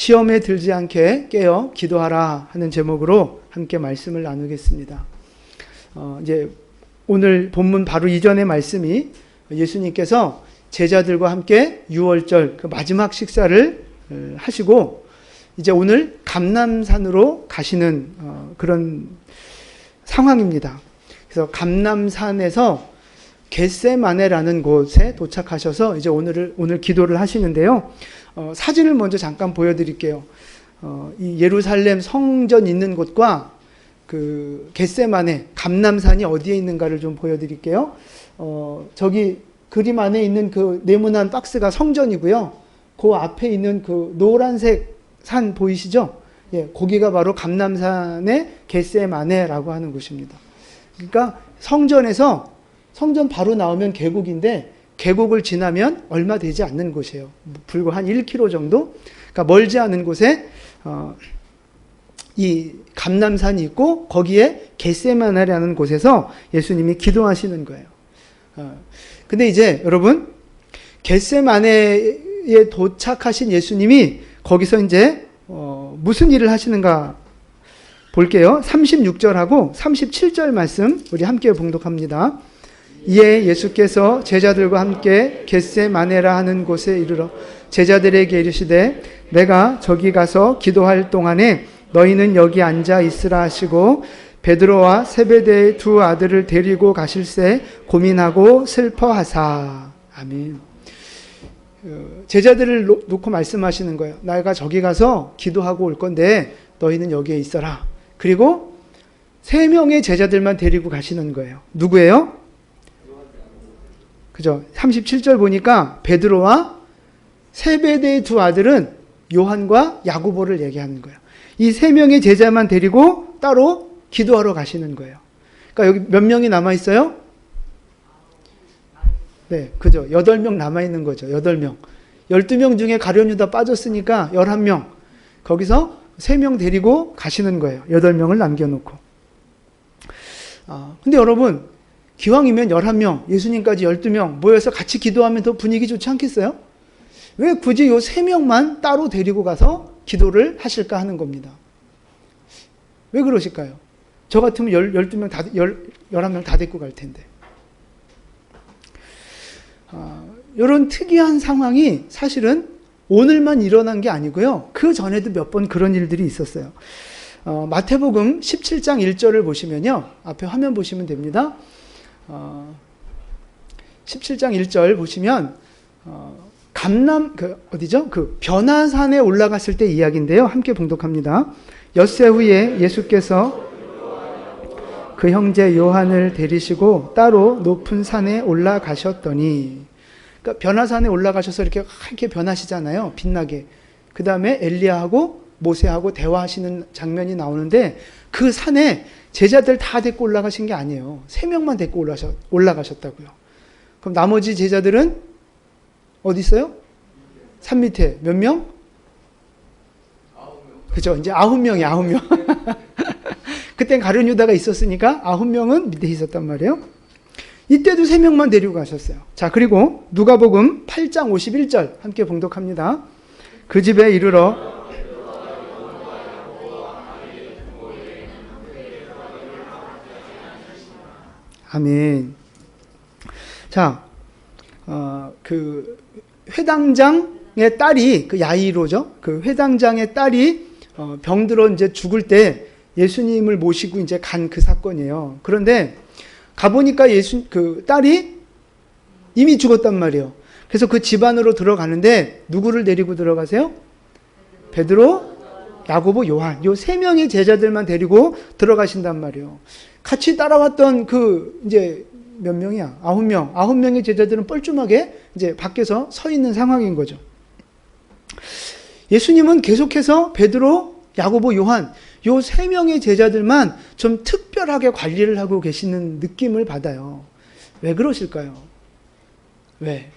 시험에 들지 않게 깨어 기도하라 하는 제목으로 함께 말씀을 나누겠습니다. 이제 오늘 본문 바로 이전의 말씀이 예수님께서 제자들과 함께 유월절 그 마지막 식사를 하시고 이제 오늘 감람산으로 가시는 그런 상황입니다. 그래서 감람산에서 겟세마네라는 곳에 도착하셔서 이제 오늘 기도를 하시는데요. 사진을 먼저 잠깐 보여드릴게요. 이 예루살렘 성전 있는 곳과 그 겟세마네 감람산이 어디에 있는가를 좀 보여드릴게요. 저기 그림 안에 있는 그 네모난 박스가 성전이고요. 그 앞에 있는 그 노란색 산 보이시죠? 예, 거기가 바로 감람산의 겟세마네라고 하는 곳입니다. 그러니까 성전 바로 나오면 계곡인데 계곡을 지나면 얼마 되지 않는 곳이에요. 불과 한 1km 정도? 그러니까 멀지 않은 곳에 이 감람산이 있고 거기에 겟세마네라는 곳에서 예수님이 기도하시는 거예요. 근데 이제 여러분 겟세마네에 도착하신 예수님이 거기서 이제 무슨 일을 하시는가 볼게요. 36절하고 37절 말씀 우리 함께 봉독합니다. 이에 예수께서 제자들과 함께 겟세마네라 하는 곳에 이르러 제자들에게 이르시되 내가 저기 가서 기도할 동안에 너희는 여기 앉아 있으라 하시고 베드로와 세베대의 두 아들을 데리고 가실새 고민하고 슬퍼하사. 아멘. 제자들을 놓고 말씀하시는 거예요. 내가 저기 가서 기도하고 올 건데 너희는 여기에 있어라. 그리고 3명의 제자들만 데리고 가시는 거예요. 누구예요? 그죠? 37절 보니까 베드로와 세베대의 두 아들은 요한과 야고보를 얘기하는 거예요. 이 3명의 제자만 데리고 따로 기도하러 가시는 거예요. 그러니까 여기 몇 명이 남아 있어요? 네, 그죠. 8명 남아 있는 거죠. 8명. 12명 중에 가룟유다 빠졌으니까 11명. 거기서 3명 데리고 가시는 거예요. 8명을 남겨놓고. 근데 여러분, 기왕이면 11명, 예수님까지 12명 모여서 같이 기도하면 더 분위기 좋지 않겠어요? 왜 굳이 요 3명만 따로 데리고 가서 기도를 하실까 하는 겁니다. 왜 그러실까요? 저 같으면 12명 11명 다 데리고 갈 텐데. 이런 특이한 상황이 사실은 오늘만 일어난 게 아니고요. 그 전에도 몇 번 그런 일들이 있었어요. 마태복음 17장 1절을 보시면요. 앞에 화면 보시면 됩니다. 17장 1절 보시면 변화산에 올라갔을 때 이야기인데요. 함께 봉독합니다. 엿새 후에 예수께서 그 형제 요한을 데리시고 따로 높은 산에 올라가셨더니, 그러니까 변화산에 올라가셔서 이렇게 변하시잖아요. 빛나게. 그 다음에 엘리야하고 모세하고 대화하시는 장면이 나오는데 그 산에 제자들 다 데리고 올라가신 게 아니에요. 3명만 데리고 올라가셨다고요. 그럼 나머지 제자들은 어디 있어요? 산 밑에 몇 명? 9명. 그죠? 이제 9명이 9명. 그땐 가룟유다가 있었으니까 9명은 밑에 있었단 말이에요. 이때도 3명만 데리고 가셨어요. 자, 그리고 누가복음 8장 51절 함께 봉독합니다. 그 집에 이르러 아멘. 자, 그 회당장의 딸이 그 야이로죠. 그 회당장의 딸이 병들어 이제 죽을 때 예수님을 모시고 이제 간 그 사건이에요. 그런데 가보니까 그 딸이 이미 죽었단 말이에요. 그래서 그 집 안으로 들어가는데 누구를 데리고 들어가세요? 베드로, 야고보, 요한. 요 3명의 제자들만 데리고 들어가신단 말이에요. 같이 따라왔던 이제 몇 명이야? 9명. 9명의 제자들은 뻘쭘하게 이제 밖에서 서 있는 상황인 거죠. 예수님은 계속해서 베드로, 야고보, 요한, 요 3명의 제자들만 좀 특별하게 관리를 하고 계시는 느낌을 받아요. 왜 그러실까요? 왜?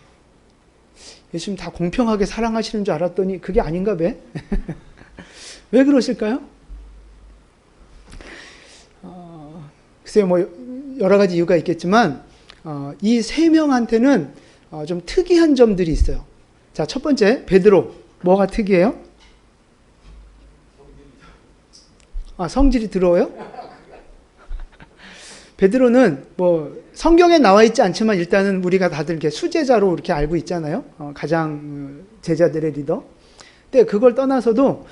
예수님 다 공평하게 사랑하시는 줄 알았더니 그게 아닌가 봐. 왜 그러실까요? 글쎄요, 뭐 여러 가지 이유가 있겠지만 이 3명한테는 좀 특이한 점들이 있어요. 자, 첫 번째 베드로. 뭐가 특이해요? 성질이 더러워요? 베드로는 뭐 성경에 나와 있지 않지만 일단은 우리가 다들 이렇게 수제자로 이렇게 알고 있잖아요. 가장 제자들의 리더. 근데 그걸 떠나서도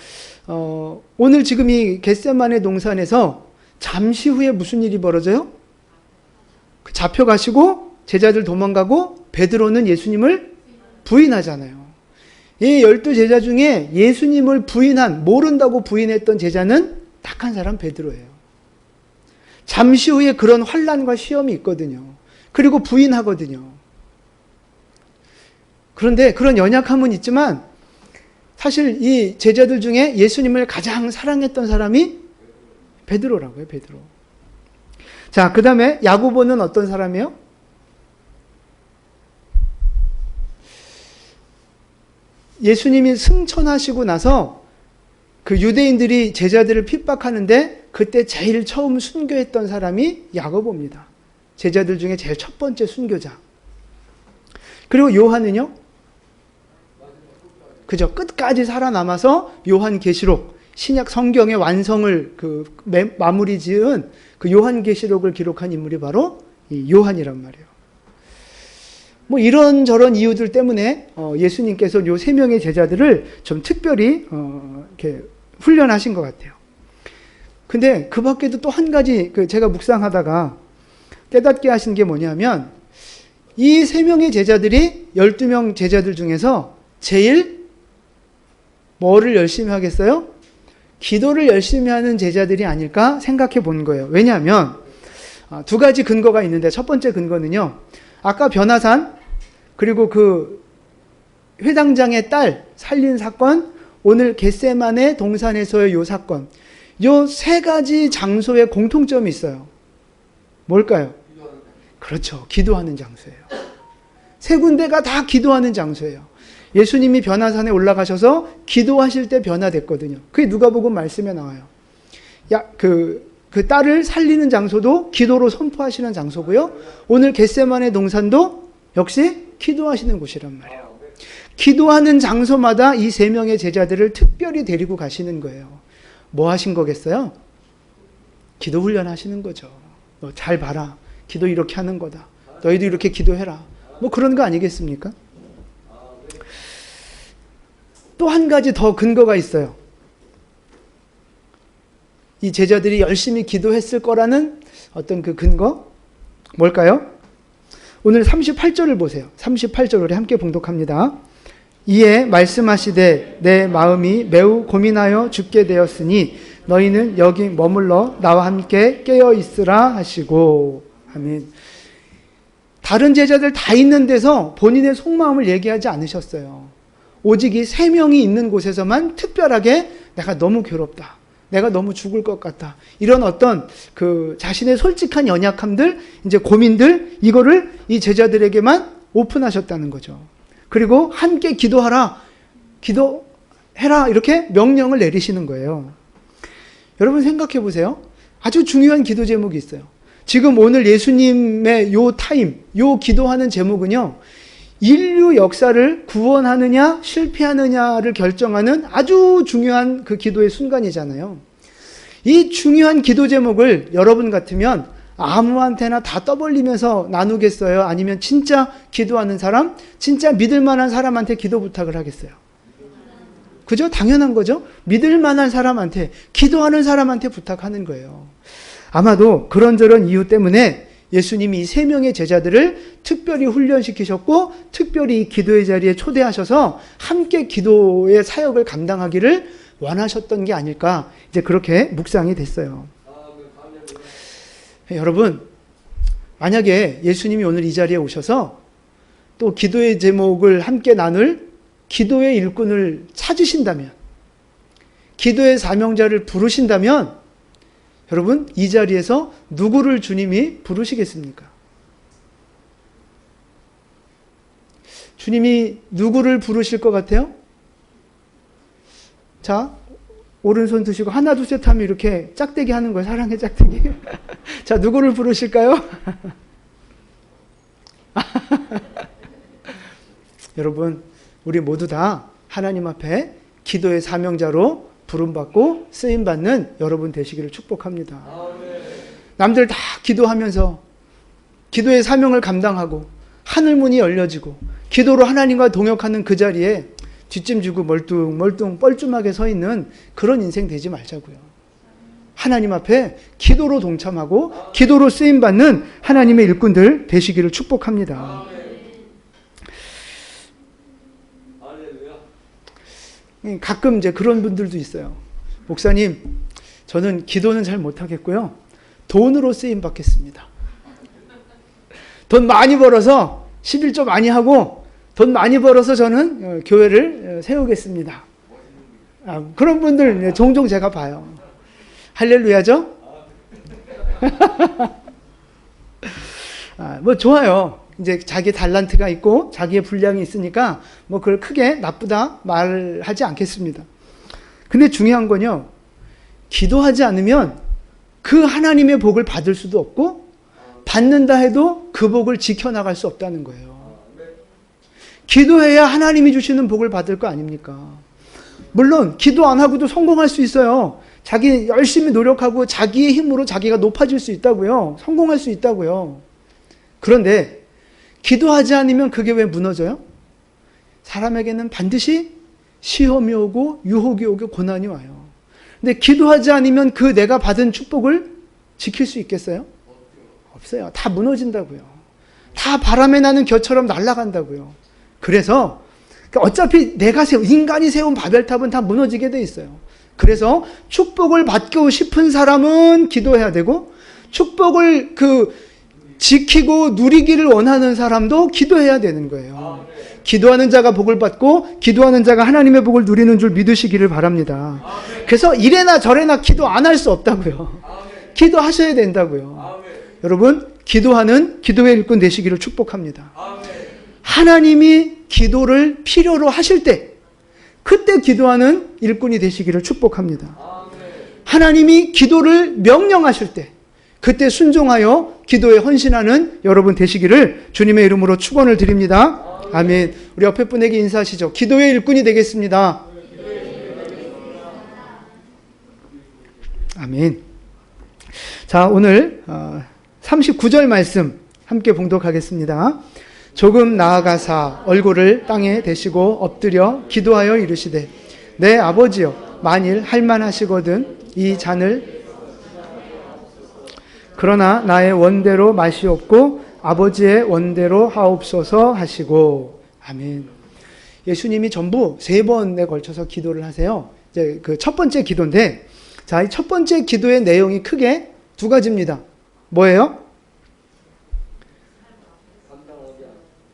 오늘 지금 이 겟세마네 동산에서 잠시 후에 무슨 일이 벌어져요? 잡혀가시고 제자들 도망가고 베드로는 예수님을 부인하잖아요. 이 12제자 중에 예수님을 모른다고 부인했던 제자는 딱 한 사람 베드로예요. 잠시 후에 그런 환난과 시험이 있거든요. 그리고 부인하거든요. 그런데 그런 연약함은 있지만 사실 이 제자들 중에 예수님을 가장 사랑했던 사람이 베드로라고요. 베드로. 자, 그 다음에 야고보는 어떤 사람이에요? 예수님이 승천하시고 나서 그 유대인들이 제자들을 핍박하는데 그때 제일 처음 순교했던 사람이 야고보입니다. 제자들 중에 제일 첫 번째 순교자. 그리고 요한은요? 그죠? 끝까지 살아남아서 요한계시록, 신약 성경의 완성을 마무리 지은 그 요한계시록을 기록한 인물이 바로 이 요한이란 말이에요. 뭐 이런저런 이유들 때문에 예수님께서 요 세 명의 제자들을 좀 특별히 이렇게 훈련하신 것 같아요. 근데 그 밖에도 또 한 가지 제가 묵상하다가 깨닫게 하신 게 뭐냐면 이 세 명의 제자들이 12명 제자들 중에서 제일 뭐를 열심히 하겠어요? 기도를 열심히 하는 제자들이 아닐까 생각해 본 거예요. 왜냐하면 두 가지 근거가 있는데 첫 번째 근거는요. 아까 변화산 그리고 그 회당장의 딸 살린 사건, 오늘 겟세마네 동산에서의 요 사건, 요 세 가지 장소에 공통점이 있어요. 뭘까요? 그렇죠. 기도하는 장소예요. 세 군데가 다 기도하는 장소예요. 예수님이 변화산에 올라가셔서 기도하실 때 변화됐거든요. 그게 누가복음 말씀에 나와요. 그 딸을 살리는 장소도 기도로 선포하시는 장소고요. 오늘 겟세마네 동산도 역시 기도하시는 곳이란 말이에요. 기도하는 장소마다 이 세 명의 제자들을 특별히 데리고 가시는 거예요. 뭐 하신 거겠어요? 기도 훈련하시는 거죠. 너 잘 봐라. 기도 이렇게 하는 거다. 너희도 이렇게 기도해라. 뭐 그런 거 아니겠습니까? 또 한 가지 더 근거가 있어요. 이 제자들이 열심히 기도했을 거라는 어떤 그 근거? 뭘까요? 오늘 38절을 보세요. 38절 우리 함께 봉독합니다. 이에 말씀하시되 내 마음이 매우 고민하여 죽게 되었으니 너희는 여기 머물러 나와 함께 깨어 있으라 하시고. 아멘. 다른 제자들 다 있는 데서 본인의 속마음을 얘기하지 않으셨어요. 오직 이 세 명이 있는 곳에서만 특별하게 내가 너무 괴롭다. 내가 너무 죽을 것 같다. 이런 어떤 그 자신의 솔직한 연약함들, 이제 고민들, 이거를 이 제자들에게만 오픈하셨다는 거죠. 그리고 함께 기도하라, 기도해라, 이렇게 명령을 내리시는 거예요. 여러분 생각해 보세요. 아주 중요한 기도 제목이 있어요. 지금 오늘 예수님의 요 타임, 요 기도하는 제목은요, 인류 역사를 구원하느냐 실패하느냐를 결정하는 아주 중요한 그 기도의 순간이잖아요. 이 중요한 기도 제목을 여러분 같으면 아무한테나 다 떠벌리면서 나누겠어요? 아니면 진짜 기도하는 사람, 진짜 믿을 만한 사람한테 기도 부탁을 하겠어요? 그죠? 당연한 거죠? 믿을 만한 사람한테, 기도하는 사람한테 부탁하는 거예요. 아마도 그런저런 이유 때문에 예수님이 이 세 명의 제자들을 특별히 훈련시키셨고 특별히 이 기도의 자리에 초대하셔서 함께 기도의 사역을 감당하기를 원하셨던 게 아닐까, 이제 그렇게 묵상이 됐어요. 여러분, 만약에 예수님이 오늘 이 자리에 오셔서 또 기도의 제목을 함께 나눌 기도의 일꾼을 찾으신다면, 기도의 사명자를 부르신다면 여러분, 이 자리에서 누구를 주님이 부르시겠습니까? 주님이 누구를 부르실 것 같아요? 자, 오른손 드시고 하나 둘 셋 하면 이렇게 짝대기 하는 거예요. 사랑의 짝대기. 자, 누구를 부르실까요? 여러분, 우리 모두 다 하나님 앞에 기도의 사명자로 부름받고 쓰임받는 여러분 되시기를 축복합니다. 남들 다 기도하면서 기도의 사명을 감당하고 하늘문이 열려지고 기도로 하나님과 동역하는 그 자리에 뒷짐지고 멀뚱멀뚱 뻘쭘하게 서 있는 그런 인생 되지 말자고요. 하나님 앞에 기도로 동참하고 기도로 쓰임받는 하나님의 일꾼들 되시기를 축복합니다. 가끔 이제 그런 분들도 있어요. 목사님, 저는 기도는 잘 못하겠고요. 돈으로 쓰임 받겠습니다. 돈 많이 벌어서 11조 많이 하고 돈 많이 벌어서 저는 교회를 세우겠습니다. 그런 분들 종종 제가 봐요. 할렐루야죠? 뭐 좋아요. 이제 자기 달란트가 있고 자기의 분량이 있으니까 뭐 그걸 크게 나쁘다 말하지 않겠습니다. 근데 중요한 건요. 기도하지 않으면 그 하나님의 복을 받을 수도 없고 받는다 해도 그 복을 지켜나갈 수 없다는 거예요. 기도해야 하나님이 주시는 복을 받을 거 아닙니까? 물론 기도 안 하고도 성공할 수 있어요. 자기 열심히 노력하고 자기의 힘으로 자기가 높아질 수 있다고요. 성공할 수 있다고요. 그런데 기도하지 않으면 그게 왜 무너져요? 사람에게는 반드시 시험이 오고 유혹이 오고 고난이 와요. 근데 기도하지 않으면 그 내가 받은 축복을 지킬 수 있겠어요? 없어요. 다 무너진다고요. 다 바람에 나는 겨처럼 날아간다고요. 그래서 어차피 인간이 세운 바벨탑은 다 무너지게 돼 있어요. 그래서 축복을 받고 싶은 사람은 기도해야 되고 축복을 지키고 누리기를 원하는 사람도 기도해야 되는 거예요. 기도하는 자가 복을 받고 기도하는 자가 하나님의 복을 누리는 줄 믿으시기를 바랍니다. 그래서 이래나 저래나 기도 안 할 수 없다고요. 기도하셔야 된다고요. 여러분, 기도하는 기도의 일꾼 되시기를 축복합니다. 하나님이 기도를 필요로 하실 때 그때 기도하는 일꾼이 되시기를 축복합니다. 하나님이 기도를 명령하실 때 그때 순종하여 기도에 헌신하는 여러분 되시기를 주님의 이름으로 축원을 드립니다. 아멘. 우리 옆에 분에게 인사하시죠. 기도의 일꾼이 되겠습니다. 아멘. 자, 오늘 39절 말씀 함께 봉독하겠습니다. 조금 나아가사 얼굴을 땅에 대시고 엎드려 기도하여 이르시되 내 아버지여 만일 할만하시거든 이 잔을 그러나 나의 원대로 마시옵고 아버지의 원대로 하옵소서 하시고. 아멘. 예수님이 전부 3번에 걸쳐서 기도를 하세요. 이제 그 첫 번째 기도인데, 자, 이 첫 번째 기도의 내용이 크게 2가지입니다. 뭐예요?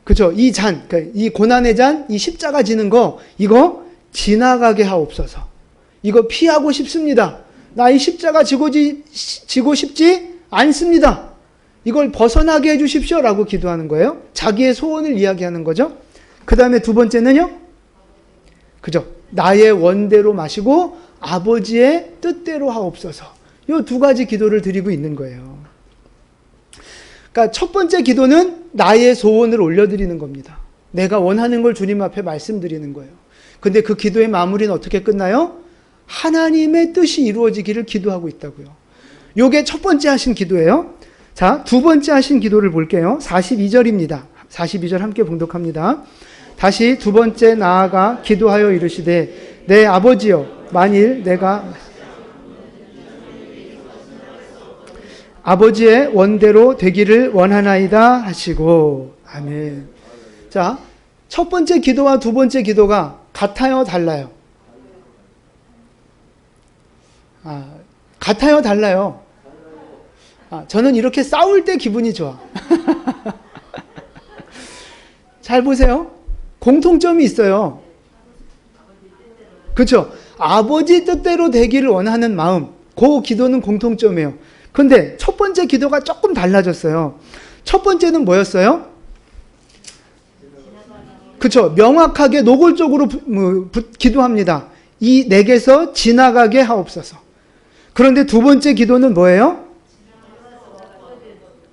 그죠? 이 잔, 이 고난의 잔, 이 십자가 지는 거, 이거 지나가게 하옵소서. 이거 피하고 싶습니다. 나 이 십자가 지고 싶지 않습니다. 이걸 벗어나게 해주십시오 라고 기도하는 거예요. 자기의 소원을 이야기하는 거죠. 그 다음에 2번째는요. 그죠? 나의 원대로 마시고 아버지의 뜻대로 하옵소서. 이 2가지 기도를 드리고 있는 거예요. 그러니까 첫 번째 기도는 나의 소원을 올려드리는 겁니다. 내가 원하는 걸 주님 앞에 말씀드리는 거예요. 근데 그 기도의 마무리는 어떻게 끝나요? 하나님의 뜻이 이루어지기를 기도하고 있다고요. 요게 첫 번째 하신 기도예요. 자, 2번째 하신 기도를 볼게요. 42절입니다. 42절 함께 봉독합니다. 다시 2번째 나아가 기도하여 이르시되 내 아버지여 만일 내가 아버지의 원대로 되기를 원하나이다 하시고. 아멘. 자, 첫 번째 기도와 2번째 기도가 같아요, 달라요? 같아요, 달라요? 저는 이렇게 싸울 때 기분이 좋아. 잘 보세요. 공통점이 있어요. 그렇죠? 아버지 뜻대로 되기를 원하는 마음, 그 기도는 공통점이에요. 근데 첫 번째 기도가 조금 달라졌어요. 첫 번째는 뭐였어요? 그렇죠? 명확하게 노골적으로 기도합니다. 이 내게서 지나가게 하옵소서. 그런데 2번째 기도는 뭐예요?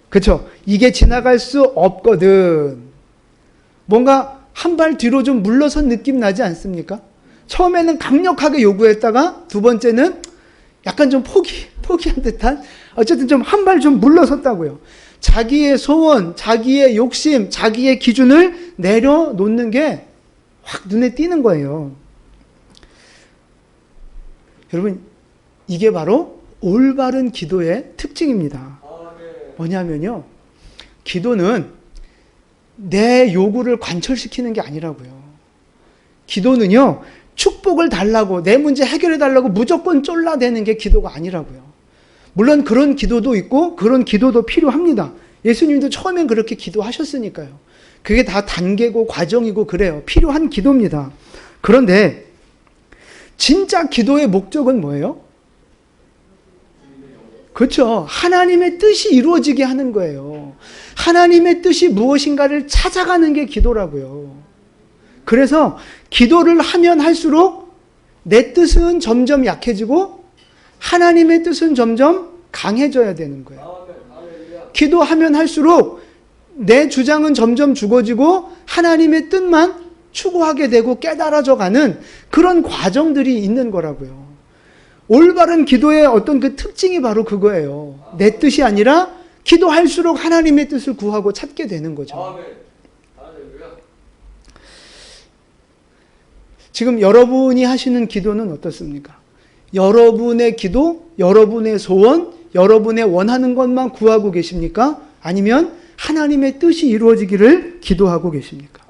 그렇죠? 이게 지나갈 수 없거든. 뭔가 한 발 뒤로 좀 물러선 느낌 나지 않습니까? 처음에는 강력하게 요구했다가 두 번째는 약간 좀 포기한 듯한, 어쨌든 좀 한 발 좀 물러섰다고요. 자기의 소원, 자기의 욕심, 자기의 기준을 내려놓는 게 확 눈에 띄는 거예요. 여러분, 이게 바로 올바른 기도의 특징입니다. 뭐냐면요, 기도는 내 요구를 관철시키는 게 아니라고요. 기도는요, 축복을 달라고, 내 문제 해결해 달라고 무조건 쫄라대는 게 기도가 아니라고요. 물론 그런 기도도 있고 그런 기도도 필요합니다. 예수님도 처음엔 그렇게 기도하셨으니까요. 그게 다 단계고 과정이고 그래요. 필요한 기도입니다. 그런데 진짜 기도의 목적은 뭐예요? 그렇죠. 하나님의 뜻이 이루어지게 하는 거예요. 하나님의 뜻이 무엇인가를 찾아가는 게 기도라고요. 그래서 기도를 하면 할수록 내 뜻은 점점 약해지고 하나님의 뜻은 점점 강해져야 되는 거예요. 기도하면 할수록 내 주장은 점점 죽어지고 하나님의 뜻만 추구하게 되고 깨달아져 가는 그런 과정들이 있는 거라고요. 올바른 기도의 어떤 그 특징이 바로 그거예요. 내 뜻이 아니라 기도할수록 하나님의 뜻을 구하고 찾게 되는 거죠. 지금 여러분이 하시는 기도는 어떻습니까? 여러분의 기도, 여러분의 소원, 여러분의 원하는 것만 구하고 계십니까? 아니면 하나님의 뜻이 이루어지기를 기도하고 계십니까?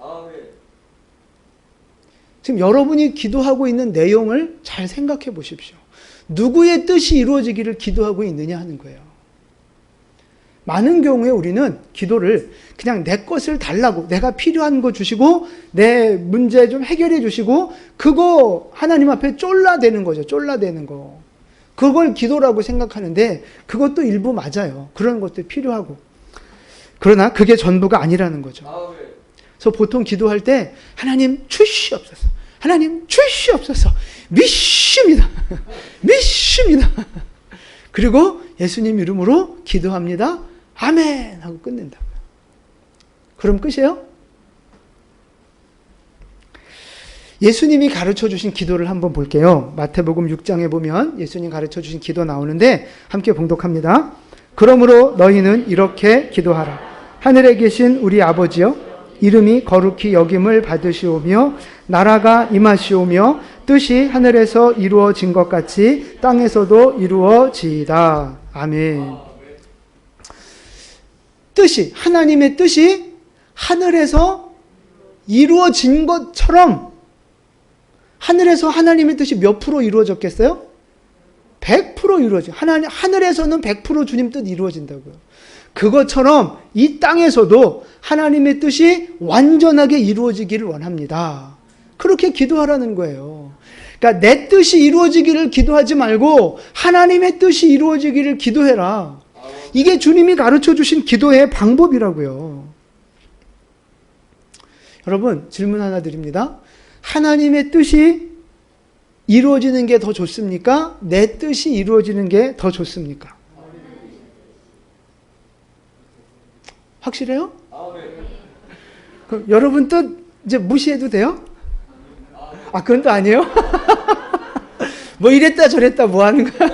지금 여러분이 기도하고 있는 내용을 잘 생각해 보십시오. 누구의 뜻이 이루어지기를 기도하고 있느냐 하는 거예요. 많은 경우에 우리는 기도를 그냥 내 것을 달라고, 내가 필요한 거 주시고 내 문제 좀 해결해 주시고 그거 하나님 앞에 쫄라대는 거죠. 쫄라대는 거. 그걸 기도라고 생각하는데 그것도 일부 맞아요. 그런 것도 필요하고. 그러나 그게 전부가 아니라는 거죠. 그래서 보통 기도할 때 하나님 주시옵소서. 하나님 주시옵소서. 믿습니다. 믿습니다. 그리고 예수님 이름으로 기도합니다. 아멘 하고 끝낸다. 그럼 끝이에요? 예수님이 가르쳐 주신 기도를 한번 볼게요. 마태복음 6장에 보면 예수님 가르쳐 주신 기도 나오는데 함께 봉독합니다. 그러므로 너희는 이렇게 기도하라. 하늘에 계신 우리 아버지여, 이름이 거룩히 여김을 받으시오며 나라가 임하시오며 뜻이 하늘에서 이루어진 것 같이 땅에서도 이루어지이다. 아멘. 뜻이, 하나님의 뜻이 하늘에서 이루어진 것처럼, 하늘에서 하나님의 뜻이 몇 프로 이루어졌겠어요? 100% 이루어져. 하늘에서는 100% 주님 뜻 이루어진다고요. 그것처럼 이 땅에서도 하나님의 뜻이 완전하게 이루어지기를 원합니다. 그렇게 기도하라는 거예요. 그러니까 내 뜻이 이루어지기를 기도하지 말고 하나님의 뜻이 이루어지기를 기도해라. 이게 주님이 가르쳐 주신 기도의 방법이라고요. 여러분, 질문 하나 드립니다. 하나님의 뜻이 이루어지는 게 더 좋습니까? 내 뜻이 이루어지는 게 더 좋습니까? 확실해요? 그럼 여러분 뜻 이제 무시해도 돼요? 아, 그건 또 아니에요? 뭐 이랬다 저랬다 뭐 하는 거야?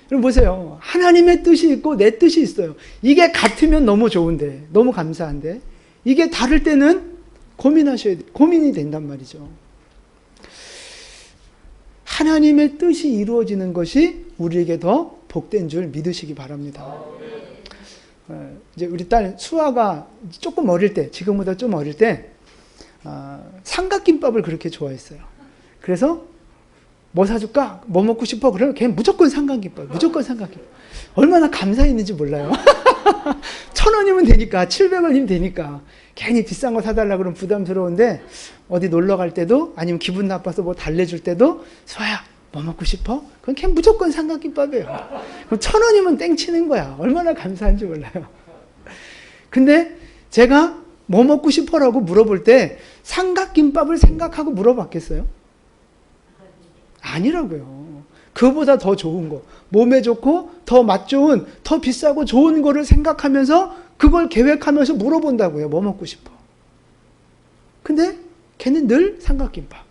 그럼 보세요. 하나님의 뜻이 있고 내 뜻이 있어요. 이게 같으면 너무 좋은데, 너무 감사한데, 이게 다를 때는 고민이 된단 말이죠. 하나님의 뜻이 이루어지는 것이 우리에게 더 복된 줄 믿으시기 바랍니다. 이제 우리 딸 수아가 조금 어릴 때, 지금보다 좀 어릴 때 삼각김밥을 그렇게 좋아했어요. 그래서 뭐 사줄까? 뭐 먹고 싶어? 그러면 걔 무조건 삼각김밥, 무조건 삼각김밥. 얼마나 감사했는지 몰라요. 1,000원이면 되니까, 700원이면 되니까. 괜히 비싼 거 사달라 그러면 부담스러운데 어디 놀러 갈 때도 아니면 기분 나빠서 뭐 달래줄 때도 수아야 뭐 먹고 싶어? 그럼 걔 무조건 삼각김밥이에요. 그럼 1,000원이면 땡치는 거야. 얼마나 감사한지 몰라요. 근데 제가 뭐 먹고 싶어라고 물어볼 때 삼각김밥을 생각하고 물어봤겠어요? 아니라고요. 그보다 더 좋은 거, 몸에 좋고 더 맛 좋은, 더 비싸고 좋은 거를 생각하면서 그걸 계획하면서 물어본다고요. 뭐 먹고 싶어? 근데 걔는 늘 삼각김밥.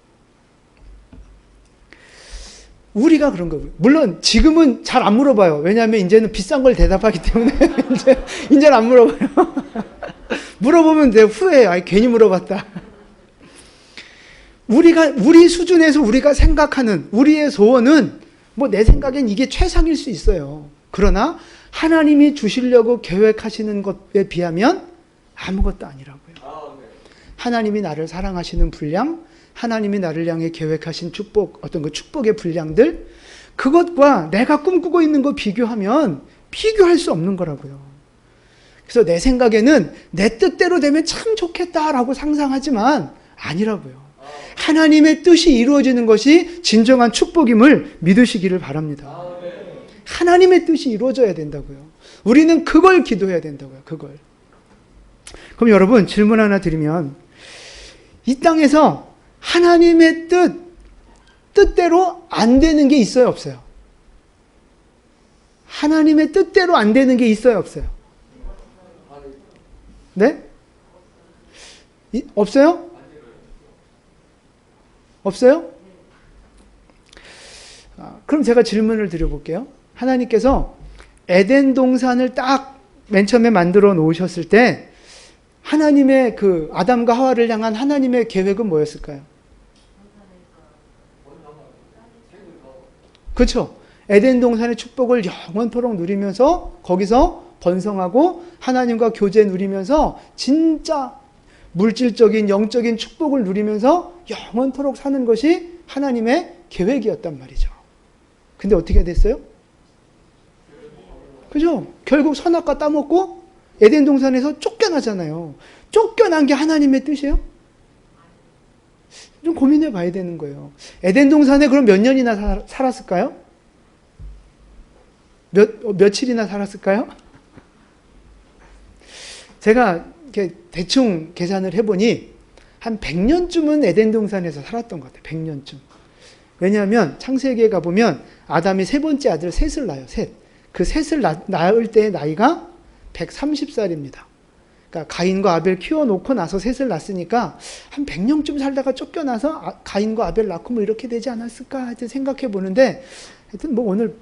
우리가 그런 거고요. 물론 지금은 잘 안 물어봐요. 왜냐하면 이제는 비싼 걸 대답하기 때문에 이제는 안 물어봐요. 물어보면 내가 후회해요. 아이, 괜히 물어봤다. 우리 수준에서 우리가 생각하는 우리의 소원은 뭐 내 생각엔 이게 최상일 수 있어요. 그러나 하나님이 주시려고 계획하시는 것에 비하면 아무것도 아니라고요. 하나님이 나를 사랑하시는 분량, 하나님이 나를 향해 계획하신 축복, 어떤 그 축복의 분량들, 그것과 내가 꿈꾸고 있는 거 비교하면 비교할 수 없는 거라고요. 그래서 내 생각에는 내 뜻대로 되면 참 좋겠다라고 상상하지만 아니라고요. 하나님의 뜻이 이루어지는 것이 진정한 축복임을 믿으시기를 바랍니다. 하나님의 뜻이 이루어져야 된다고요. 우리는 그걸 기도해야 된다고요. 그걸. 그럼 여러분 질문 하나 드리면, 이 땅에서 하나님의 뜻대로 안 되는 게 있어요, 없어요? 하나님의 뜻대로 안 되는 게 있어요, 없어요? 네? 없어요? 없어요? 그럼 제가 질문을 드려볼게요. 하나님께서 에덴 동산을 딱 맨 처음에 만들어 놓으셨을 때 하나님의 그 아담과 하와를 향한 하나님의 계획은 뭐였을까요? 그렇죠. 에덴 동산의 축복을 영원토록 누리면서 거기서 번성하고 하나님과 교제 누리면서 진짜 물질적인 영적인 축복을 누리면서 영원토록 사는 것이 하나님의 계획이었단 말이죠. 근데 어떻게 됐어요? 그죠? 결국 선악과 따먹고 에덴 동산에서 쫓겨나잖아요. 쫓겨난 게 하나님의 뜻이에요? 좀 고민해 봐야 되는 거예요. 에덴 동산에 그럼 몇 년이나 살았을까요? 며칠이나 살았을까요? 제가 이렇게 대충 계산을 해보니 한 100년쯤은 에덴 동산에서 살았던 것 같아요. 100년쯤. 왜냐하면 창세기에 가보면 아담이 세 번째 아들 셋을 낳아요. 셋. 그 셋을 낳을 때의 나이가 130살입니다. 그러니까 가인과 아벨 키워놓고 나서 셋을 낳았으니까 한 100년쯤 살다가 쫓겨나서 가인과 아벨 낳고 뭐 이렇게 되지 않았을까 하여튼 생각해 보는데, 하여튼 뭐 오늘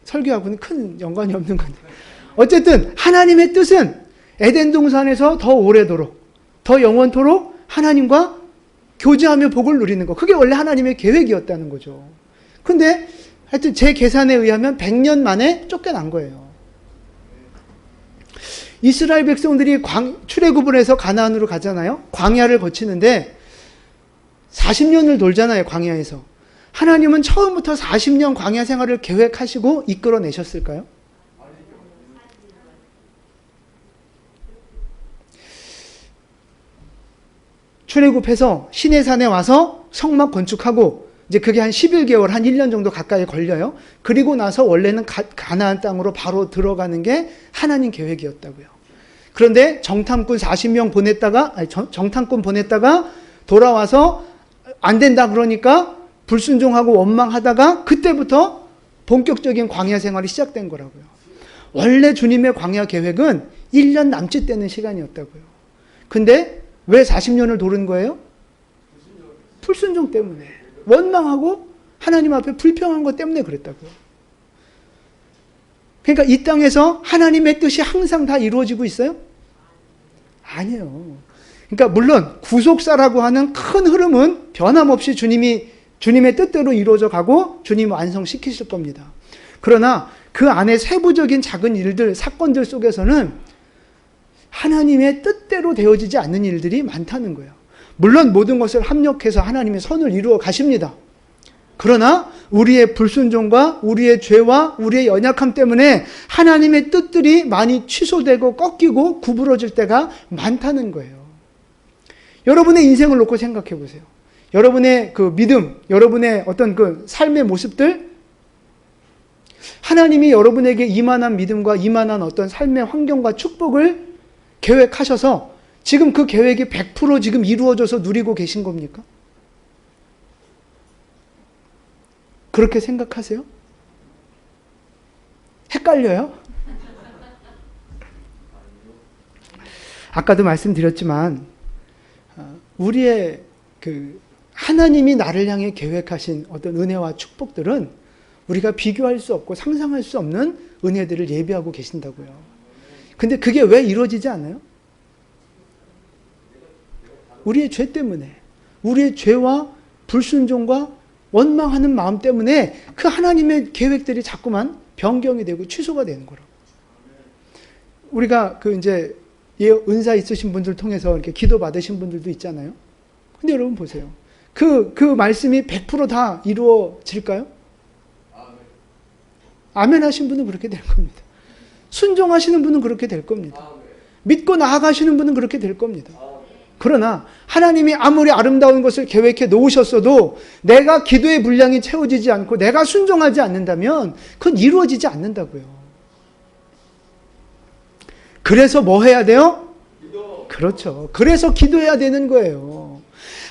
설교하고는 큰 연관이 없는 건데, 어쨌든 하나님의 뜻은 에덴 동산에서 더 오래도록, 더 영원토록 하나님과 교제하며 복을 누리는 거, 그게 원래 하나님의 계획이었다는 거죠. 근데 하여튼 제 계산에 의하면 100년 만에 쫓겨난 거예요. 이스라엘 백성들이 출애굽을 해서 가나안으로 가잖아요. 광야를 거치는데 40년을 돌잖아요. 광야에서. 하나님은 처음부터 40년 광야 생활을 계획하시고 이끌어내셨을까요? 출애굽해서 시내산에 와서 성막 건축하고, 이제 그게 한 11개월, 한 1년 정도 가까이 걸려요. 그리고 나서 원래는 가나안 땅으로 바로 들어가는 게 하나님 계획이었다고요. 그런데 정탐꾼 40명 보냈다가, 정탐꾼 보냈다가 돌아와서 안 된다 그러니까 불순종하고 원망하다가 그때부터 본격적인 광야 생활이 시작된 거라고요. 원래 주님의 광야 계획은 1년 남짓 되는 시간이었다고요. 근데 왜 40년을 도른 거예요? 불순종 때문에. 원망하고 하나님 앞에 불평한 것 때문에 그랬다고요. 그러니까 이 땅에서 하나님의 뜻이 항상 다 이루어지고 있어요? 아니에요. 그러니까 물론 구속사라고 하는 큰 흐름은 변함없이 주님의 뜻대로 이루어져 가고 주님이 완성시키실 겁니다. 그러나 그 안에 세부적인 작은 일들, 사건들 속에서는 하나님의 뜻대로 되어지지 않는 일들이 많다는 거예요. 물론 모든 것을 합력해서 하나님의 선을 이루어 가십니다. 그러나 우리의 불순종과 우리의 죄와 우리의 연약함 때문에 하나님의 뜻들이 많이 취소되고 꺾이고 구부러질 때가 많다는 거예요. 여러분의 인생을 놓고 생각해 보세요. 여러분의 그 믿음, 여러분의 어떤 그 삶의 모습들, 하나님이 여러분에게 이만한 믿음과 이만한 어떤 삶의 환경과 축복을 계획하셔서 지금 그 계획이 100% 지금 이루어져서 누리고 계신 겁니까? 그렇게 생각하세요? 헷갈려요? 아까도 말씀드렸지만 우리의 하나님이 나를 향해 계획하신 어떤 은혜와 축복들은 우리가 비교할 수 없고 상상할 수 없는 은혜들을 예비하고 계신다고요. 근데 그게 왜 이루어지지 않아요? 우리의 죄 때문에, 우리의 죄와 불순종과 원망하는 마음 때문에 그 하나님의 계획들이 자꾸만 변경이 되고 취소가 되는 거라고. 우리가 이제 은사 있으신 분들 통해서 이렇게 기도 받으신 분들도 있잖아요. 근데 여러분 보세요. 그 말씀이 100%다 이루어질까요? 아멘 하신 분은 그렇게 될 겁니다. 순종하시는 분은 그렇게 될 겁니다. 믿고 나아가시는 분은 그렇게 될 겁니다. 그러나 하나님이 아무리 아름다운 것을 계획해 놓으셨어도 내가 기도의 분량이 채워지지 않고 내가 순종하지 않는다면 그건 이루어지지 않는다고요. 그래서 뭐 해야 돼요? 그렇죠. 그래서 기도해야 되는 거예요.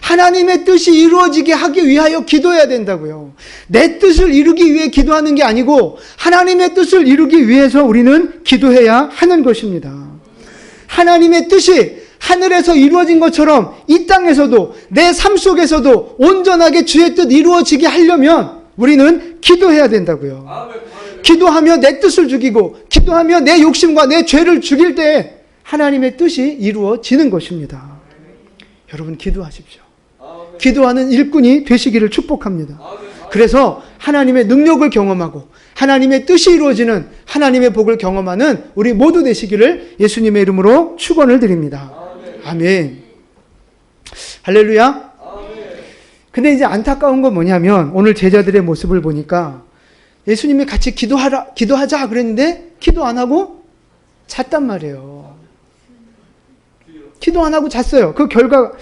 하나님의 뜻이 이루어지게 하기 위하여 기도해야 된다고요. 내 뜻을 이루기 위해 기도하는 게 아니고 하나님의 뜻을 이루기 위해서 우리는 기도해야 하는 것입니다. 하나님의 뜻이 하늘에서 이루어진 것처럼 이 땅에서도 내 삶 속에서도 온전하게 주의 뜻 이루어지게 하려면 우리는 기도해야 된다고요. 기도하며 내 뜻을 죽이고 기도하며 내 욕심과 내 죄를 죽일 때 하나님의 뜻이 이루어지는 것입니다. 여러분 기도하십시오. 기도하는 일꾼이 되시기를 축복합니다. 그래서 하나님의 능력을 경험하고 하나님의 뜻이 이루어지는 하나님의 복을 경험하는 우리 모두 되시기를 예수님의 이름으로 축원을 드립니다. 아멘. 할렐루야. 근데 이제 안타까운 건 뭐냐면 오늘 제자들의 모습을 보니까 예수님이 같이 기도하자 그랬는데 기도 안 하고 잤단 말이에요. 기도 안 하고 잤어요. 그 결과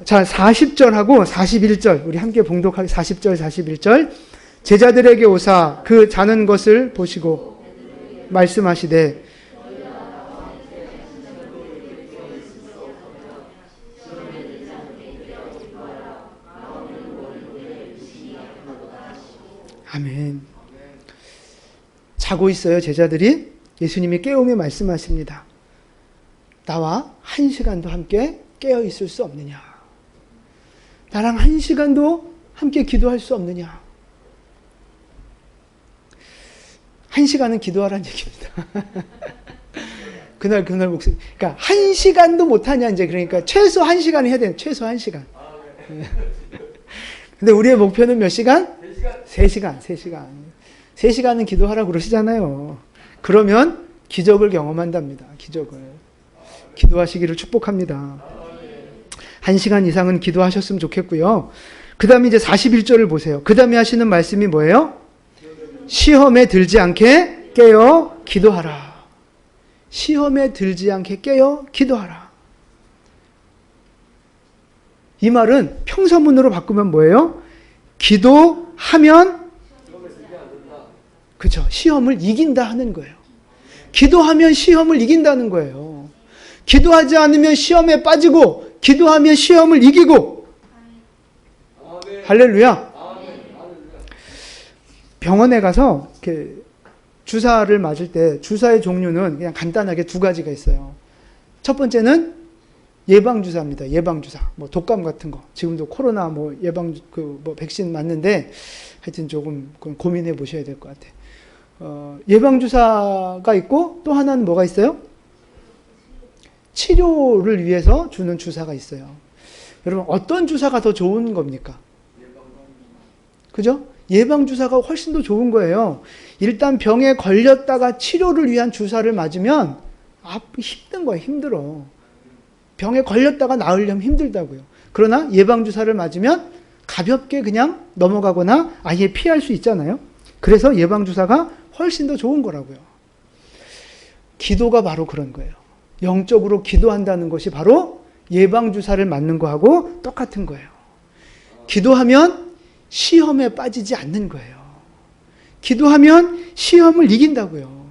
자 40절하고 41절 우리 함께 봉독하게 40절 41절 제자들에게 오사 그 자는 것을 보시고 말씀하시되 아멘. 자고 있어요 제자들이. 예수님이 깨우며 말씀하십니다. 나와 1시간도 함께 깨어 있을 수 없느냐? 나랑 1시간도 함께 기도할 수 없느냐? 1시간은 기도하라는 얘기입니다. 그날 목소리. 그러니까 1시간도 못하냐 이제 그러니까 최소 1시간 해야 돼. 최소 1시간. 근데 우리의 목표는 몇 시간? 3시간. 3시간은 기도하라고 그러시잖아요. 그러면 기적을 경험한답니다. 기적을. 기도하시기를 축복합니다. 1시간 이상은 기도하셨으면 좋겠고요. 그 다음에 이제 41절을 보세요. 그 다음에 하시는 말씀이 뭐예요? 시험에 들지 않게 깨어 기도하라. 시험에 들지 않게 깨어 기도하라. 이 말은 평서문으로 바꾸면 뭐예요? 기도하면 그렇죠. 시험을 이긴다 하는 거예요. 기도하면 시험을 이긴다는 거예요. 기도하지 않으면 시험에 빠지고 기도하면 시험을 이기고. 할렐루야. 병원에 가서 이렇게 주사를 맞을 때 주사의 종류는 그냥 간단하게 2가지가 있어요. 첫 번째는 예방주사입니다. 예방주사. 뭐 독감 같은 거. 지금도 코로나 뭐 백신 맞는데 하여튼 조금 고민해 보셔야 될 것 같아요. 예방주사가 있고 또 하나는 뭐가 있어요? 치료를 위해서 주는 주사가 있어요. 여러분 어떤 주사가 더 좋은 겁니까? 그죠? 예방주사가 훨씬 더 좋은 거예요. 일단 병에 걸렸다가 치료를 위한 주사를 맞으면 힘든 거예요. 힘들어. 병에 걸렸다가 나으려면 힘들다고요. 그러나 예방주사를 맞으면 가볍게 그냥 넘어가거나 아예 피할 수 있잖아요. 그래서 예방주사가 훨씬 더 좋은 거라고요. 기도가 바로 그런 거예요. 영적으로 기도한다는 것이 바로 예방주사를 맞는 거하고 똑같은 거예요. 기도하면 시험에 빠지지 않는 거예요. 기도하면 시험을 이긴다고요.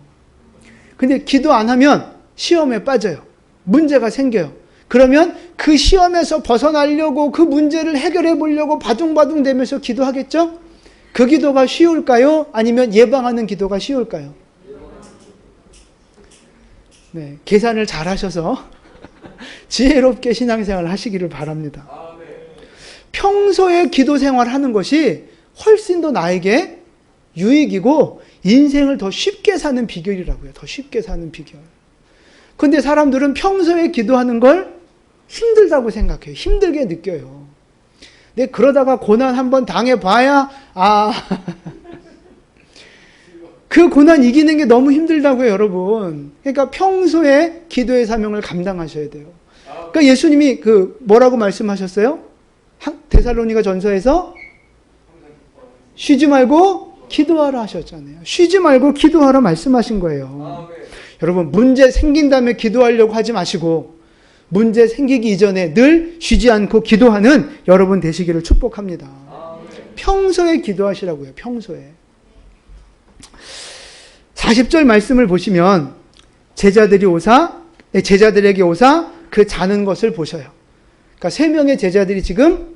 근데 기도 안 하면 시험에 빠져요. 문제가 생겨요. 그러면 그 시험에서 벗어나려고 그 문제를 해결해 보려고 바둥바둥 대면서 기도하겠죠? 그 기도가 쉬울까요? 아니면 예방하는 기도가 쉬울까요? 네, 계산을 잘 하셔서 지혜롭게 신앙생활을 하시기를 바랍니다. 평소에 기도 생활하는 것이 훨씬 더 나에게 유익이고 인생을 더 쉽게 사는 비결이라고요. 더 쉽게 사는 비결. 근데 사람들은 평소에 기도하는 걸 힘들다고 생각해요. 힘들게 느껴요. 근데 그러다가 고난 한번 당해봐야 그 고난 이기는 게 너무 힘들다고요, 여러분. 그러니까 평소에 기도의 사명을 감당하셔야 돼요. 그러니까 예수님이 뭐라고 말씀하셨어요? 데살로니가 전서에서 쉬지 말고 기도하라 하셨잖아요. 쉬지 말고 기도하라 말씀하신 거예요. 여러분, 문제 생긴 다음에 기도하려고 하지 마시고 문제 생기기 이전에 늘 쉬지 않고 기도하는 여러분 되시기를 축복합니다. 평소에 기도하시라고요. 평소에. 40절 말씀을 보시면 제자들에게 오사 그 자는 것을 보셔요. 그러니까 3명의 제자들이 지금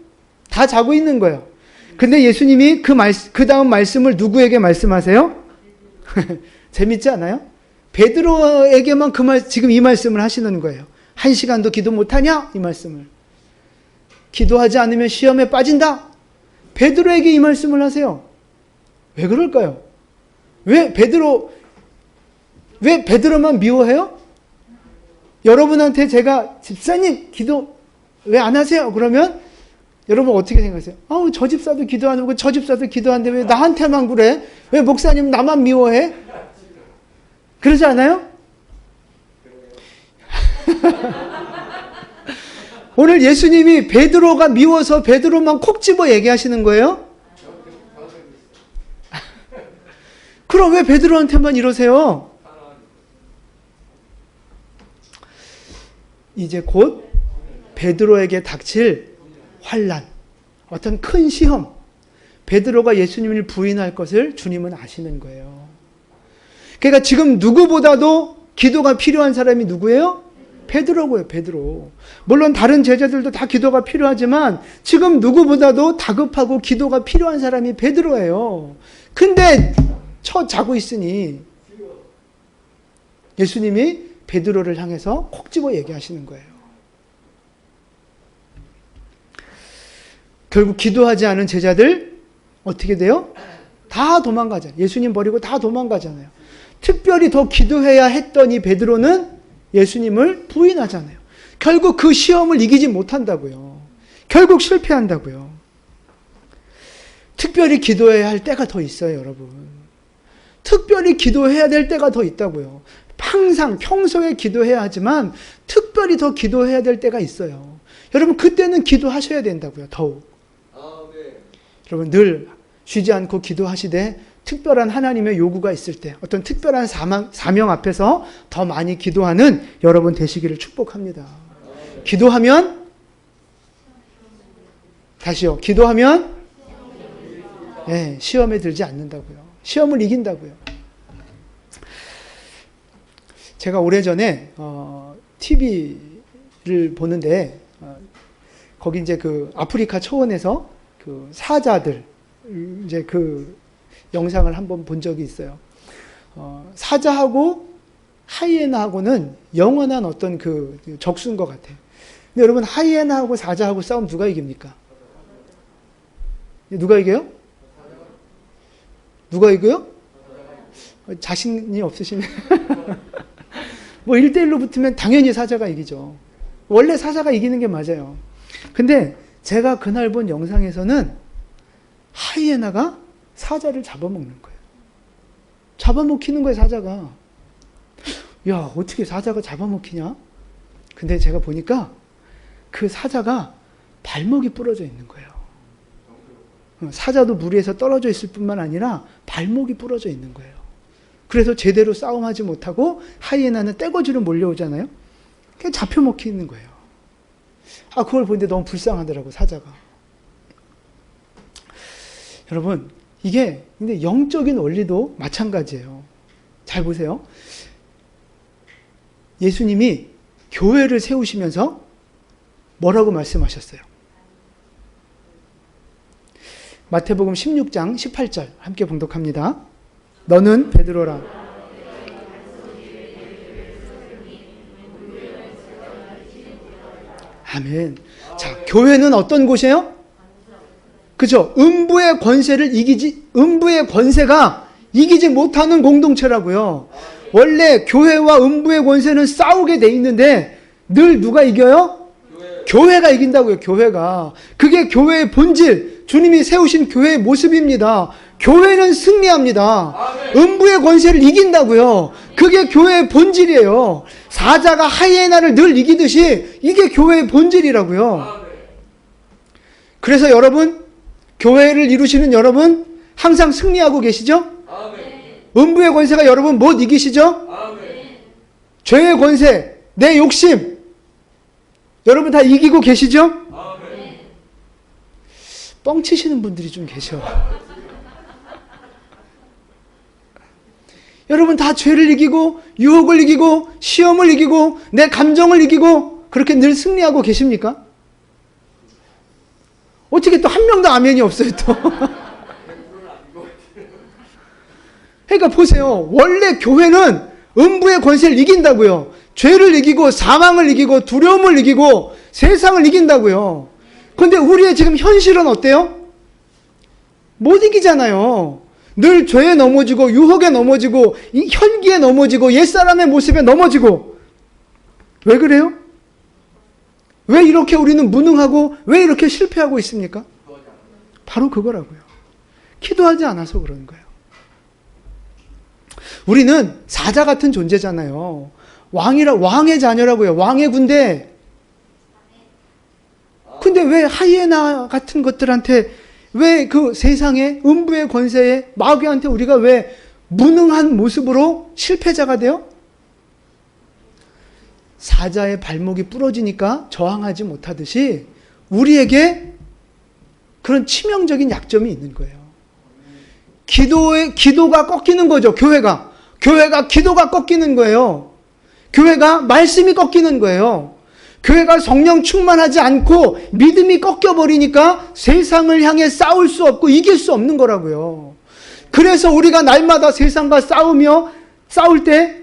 다 자고 있는 거예요. 근데 예수님이 그 다음 말씀을 누구에게 말씀하세요? 재밌지 않아요? 베드로에게만 지금 이 말씀을 하시는 거예요. 1시간도 기도 못하냐? 이 말씀을. 기도하지 않으면 시험에 빠진다. 베드로에게 이 말씀을 하세요. 왜 그럴까요? 왜 베드로만 미워해요? 여러분한테 제가 집사님 기도 왜 안 하세요? 그러면 여러분 어떻게 생각하세요? 저 집사도 기도 안 하고 저 집사도 기도하는데 왜 나한테만 그래? 왜 목사님 나만 미워해? 그러지 않아요? 오늘 예수님이 베드로가 미워서 베드로만 콕 집어 얘기하시는 거예요? 그럼 왜 베드로한테만 이러세요? 이제 곧 베드로에게 닥칠 환난, 어떤 큰 시험, 베드로가 예수님을 부인할 것을 주님은 아시는 거예요. 그러니까 지금 누구보다도 기도가 필요한 사람이 누구예요? 베드로고요, 베드로. 물론 다른 제자들도 다 기도가 필요하지만 지금 누구보다도 다급하고 기도가 필요한 사람이 베드로예요. 근데 자고 있으니 예수님이 베드로를 향해서 콕 집어 얘기하시는 거예요. 결국 기도하지 않은 제자들 어떻게 돼요? 다 도망가잖아요. 예수님 버리고 다 도망가잖아요. 특별히 더 기도해야 했던 이 베드로는 예수님을 부인하잖아요. 결국 그 시험을 이기지 못한다고요. 결국 실패한다고요. 특별히 기도해야 할 때가 더 있어요, 여러분. 특별히 기도해야 될 때가 더 있다고요. 항상 평소에 기도해야 하지만 특별히 더 기도해야 될 때가 있어요. 여러분 그때는 기도하셔야 된다고요. 더욱. 여러분 늘 쉬지 않고 기도하시되 특별한 하나님의 요구가 있을 때 어떤 특별한 사명 앞에서 더 많이 기도하는 여러분 되시기를 축복합니다. 기도하면 다시요. 기도하면 시험에 들지 않는다고요. 시험을 이긴다고요. 제가 오래전에 TV를 보는데 거기 이제 그 아프리카 초원에서 그 사자들 이제 그 영상을 한번 본 적이 있어요. 사자하고 하이에나하고는 영원한 어떤 그 적수인 것 같아요. 근데 여러분 하이에나하고 사자하고 싸우면 누가 이깁니까? 누가 이겨요? 누가 이겨요? 자신이 없으시면 뭐 1대1로 붙으면 당연히 사자가 이기죠. 원래 사자가 이기는 게 맞아요. 근데 제가 그날 본 영상에서는 하이에나가 사자를 잡아먹는 거예요. 잡아먹히는 거예요, 사자가. 야, 어떻게 사자가 잡아먹히냐? 근데 제가 보니까 그 사자가 발목이 부러져 있는 거예요. 사자도 무리에서 떨어져 있을 뿐만 아니라 발목이 부러져 있는 거예요. 그래서 제대로 싸움하지 못하고 하이에나는 떼거지로 몰려오잖아요. 그냥 잡혀먹히는 거예요. 그걸 보는데 너무 불쌍하더라고, 사자가. 여러분, 이게 근데 영적인 원리도 마찬가지예요. 잘 보세요. 예수님이 교회를 세우시면서 뭐라고 말씀하셨어요? 마태복음 16장 18절 함께 봉독합니다. 너는 베드로라. 아멘. 자, 교회는 어떤 곳이에요? 그죠? 음부의 권세가 이기지 못하는 공동체라고요. 원래 교회와 음부의 권세는 싸우게 돼 있는데 늘 누가 이겨요? 교회가 이긴다고요. 교회가. 그게 교회의 본질, 주님이 세우신 교회의 모습입니다. 교회는 승리합니다. 음부의 권세를 이긴다고요. 그게 교회의 본질이에요. 사자가 하이에나를 늘 이기듯이 이게 교회의 본질이라고요. 그래서 여러분, 교회를 이루시는 여러분 항상 승리하고 계시죠? 음부의 권세가 여러분 못 이기시죠? 죄의 권세, 내 욕심 여러분 다 이기고 계시죠? 뻥치시는 분들이 좀 계셔. 여러분 다 죄를 이기고 유혹을 이기고 시험을 이기고 내 감정을 이기고 그렇게 늘 승리하고 계십니까? 어떻게 또 한 명도 아멘이 없어요 또. 그러니까 보세요. 원래 교회는 음부의 권세를 이긴다고요. 죄를 이기고 사망을 이기고 두려움을 이기고 세상을 이긴다고요. 그런데 우리의 지금 현실은 어때요? 못 이기잖아요. 늘 죄에 넘어지고 유혹에 넘어지고 이 혈기에 넘어지고 옛사람의 모습에 넘어지고. 왜 그래요? 왜 이렇게 우리는 무능하고 왜 이렇게 실패하고 있습니까? 바로 그거라고요. 기도하지 않아서 그러는 거예요. 우리는 사자 같은 존재잖아요. 왕의 자녀라고요. 왕의 군대. 근데 왜 하이에나 같은 것들한테 왜 그 세상의 음부의 권세에 마귀한테 우리가 왜 무능한 모습으로 실패자가 돼요? 사자의 발목이 부러지니까 저항하지 못하듯이 우리에게 그런 치명적인 약점이 있는 거예요. 기도가 꺾이는 거죠. 교회가 기도가 꺾이는 거예요. 교회가 말씀이 꺾이는 거예요. 교회가 성령 충만하지 않고 믿음이 꺾여버리니까 세상을 향해 싸울 수 없고 이길 수 없는 거라고요. 그래서 우리가 날마다 세상과 싸울 때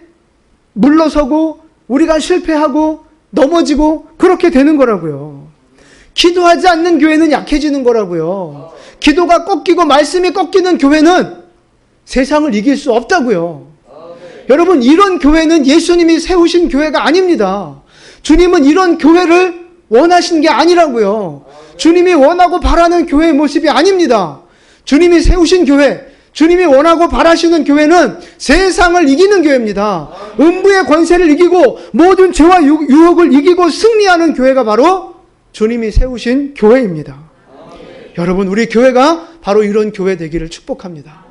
물러서고 우리가 실패하고 넘어지고 그렇게 되는 거라고요. 기도하지 않는 교회는 약해지는 거라고요. 기도가 꺾이고 말씀이 꺾이는 교회는 세상을 이길 수 없다고요. 여러분, 이런 교회는 예수님이 세우신 교회가 아닙니다. 주님은 이런 교회를 원하신 게 아니라고요. 주님이 원하고 바라는 교회의 모습이 아닙니다. 주님이 세우신 교회, 주님이 원하고 바라시는 교회는 세상을 이기는 교회입니다. 음부의 권세를 이기고 모든 죄와 유혹을 이기고 승리하는 교회가 바로 주님이 세우신 교회입니다. 여러분, 우리 교회가 바로 이런 교회 되기를 축복합니다.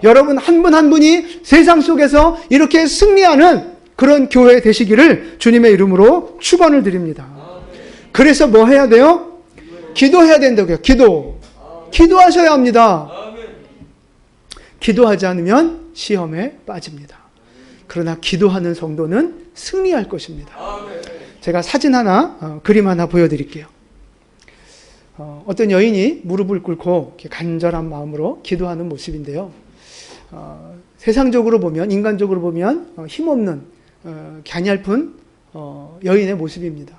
여러분 한 분 한 분이 세상 속에서 이렇게 승리하는 그런 교회 되시기를 주님의 이름으로 축원을 드립니다. 그래서 뭐 해야 돼요? 기도해야 된다고요. 기도하셔야 합니다. 기도하지 않으면 시험에 빠집니다. 그러나 기도하는 성도는 승리할 것입니다. 제가 사진 하나, 그림 하나 보여드릴게요. 어떤 여인이 무릎을 꿇고 간절한 마음으로 기도하는 모습인데요. 세상적으로 보면, 인간적으로 보면 힘없는 갸냘픈 여인의 모습입니다.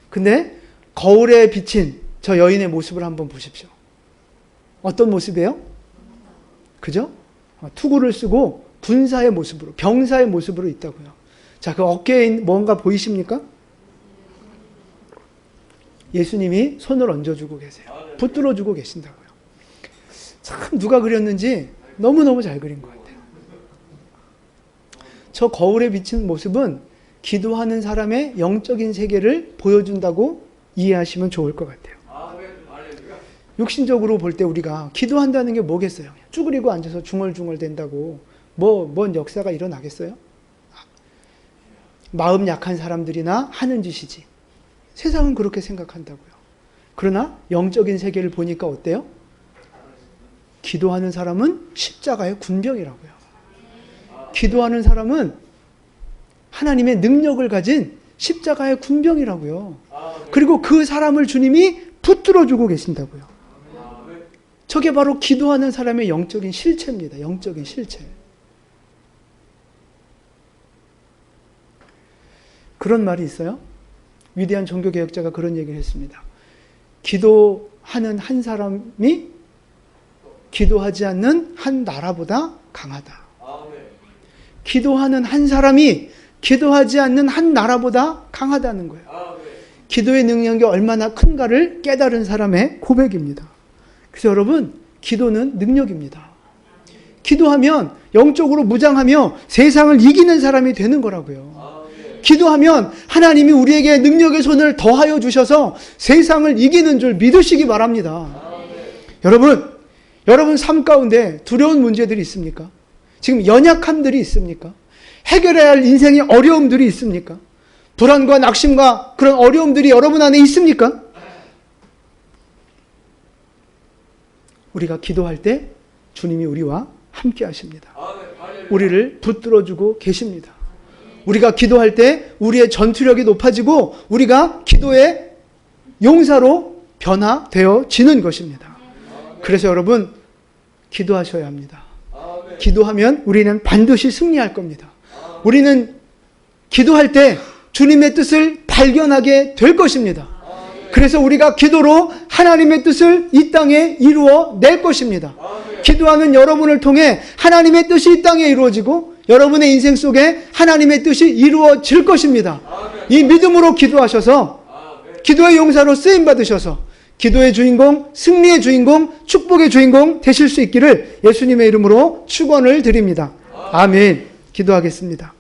근데 거울에 비친 저 여인의 모습을 한번 보십시오. 어떤 모습이에요? 그죠? 투구를 쓰고 군사의 모습으로, 병사의 모습으로 있다고요. 자, 그 어깨에 뭔가 보이십니까? 예수님이 손을 얹어주고 계세요. 붙들어주고 계신다고요. 참 누가 그렸는지 너무너무 잘 그린 것 같아요. 저 거울에 비친 모습은 기도하는 사람의 영적인 세계를 보여준다고 이해하시면 좋을 것 같아요. 육신적으로 볼 때 우리가 기도한다는 게 뭐겠어요? 쭈그리고 앉아서 중얼중얼 된다고 뭔 역사가 일어나겠어요? 마음 약한 사람들이나 하는 짓이지. 세상은 그렇게 생각한다고요. 그러나 영적인 세계를 보니까 어때요? 기도하는 사람은 십자가의 군병이라고요. 기도하는 사람은 하나님의 능력을 가진 십자가의 군병이라고요. 그리고 그 사람을 주님이 붙들어주고 계신다고요. 저게 바로 기도하는 사람의 영적인 실체입니다. 영적인 실체. 그런 말이 있어요. 위대한 종교개혁자가 그런 얘기를 했습니다. 기도하는 한 사람이 기도하지 않는 한 나라보다 강하다. 기도하는 한 사람이 기도하지 않는 한 나라보다 강하다는 거예요. 기도의 능력이 얼마나 큰가를 깨달은 사람의 고백입니다. 그래서 여러분, 기도는 능력입니다. 기도하면 영적으로 무장하며 세상을 이기는 사람이 되는 거라고요. 기도하면 하나님이 우리에게 능력의 손을 더하여 주셔서 세상을 이기는 줄 믿으시기 바랍니다. 여러분 삶 가운데 두려운 문제들이 있습니까? 지금 연약함들이 있습니까? 해결해야 할 인생의 어려움들이 있습니까? 불안과 낙심과 그런 어려움들이 여러분 안에 있습니까? 우리가 기도할 때 주님이 우리와 함께 하십니다. 우리를 붙들어주고 계십니다. 우리가 기도할 때 우리의 전투력이 높아지고 우리가 기도의 용사로 변화되어지는 것입니다. 그래서 여러분, 기도하셔야 합니다. 기도하면 우리는 반드시 승리할 겁니다. 우리는 기도할 때 주님의 뜻을 발견하게 될 것입니다. 그래서 우리가 기도로 하나님의 뜻을 이 땅에 이루어 낼 것입니다. 기도하는 여러분을 통해 하나님의 뜻이 이 땅에 이루어지고 여러분의 인생 속에 하나님의 뜻이 이루어질 것입니다. 이 믿음으로 기도하셔서 기도의 용사로 쓰임 받으셔서 기도의 주인공, 승리의 주인공, 축복의 주인공 되실 수 있기를 예수님의 이름으로 축원을 드립니다. 아멘. 기도하겠습니다.